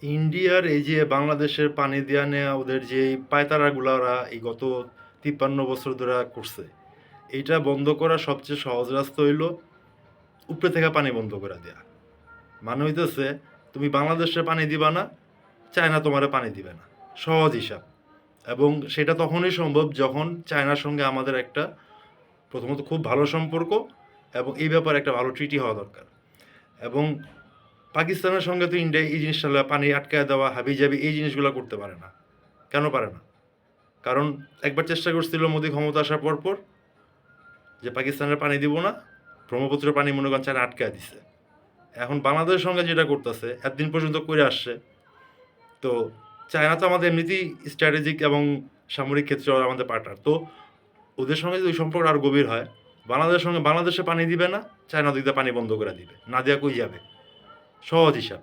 ইন্ডিয়ার এই যে বাংলাদেশের পানি দেয়া নেয়া ওদের যে এই পায়তারাগুলো ওরা এই গত 53 বছর ধরে করছে, এইটা বন্ধ করার সবচেয়ে সহজ রাস্তা হইল উপরে থেকে পানি বন্ধ করে দেয়া। মানে হইতেছে তুমি বাংলাদেশে পানি দিবা না, চায়না তোমারে পানি দিবে না। সহজ হিসাব। এবং সেটা তখনই সম্ভব যখন চায়নার সঙ্গে আমাদের একটা প্রথমত খুব ভালো সম্পর্ক এবং এই ব্যাপারে একটা ভালো ট্রিটি হওয়া দরকার। এবং পাকিস্তানের সঙ্গে তো ইন্ডিয়া এই জিনিসটা পানি আটকায় দেওয়া হাবিজাবি এই জিনিসগুলো করতে পারে না। কেন পারে না? কারণ একবার চেষ্টা করছিল মোদি ক্ষমতা আসার পর যে পাকিস্তানের পানি দিব না, ব্রহ্মপুত্রের পানি মনে করেন চায়না আটকায় দিছে। এখন বাংলাদেশের সঙ্গে যেটা করতেছে এতদিন পর্যন্ত করে আসছে, তো চায়না তো আমাদের এমনিতেই স্ট্র্যাটেজিক এবং সামরিক ক্ষেত্রে ওরা আমাদের পার্টনার। তো ওদের সঙ্গে যদি ওই সম্পর্ক আরও গভীর হয়, বাংলাদেশের সঙ্গে বাংলাদেশে পানি দিবে না, চায়না দিকে পানি বন্ধ করে দিবে, না দেওয়া কই যাবে। সহজ হিসাব।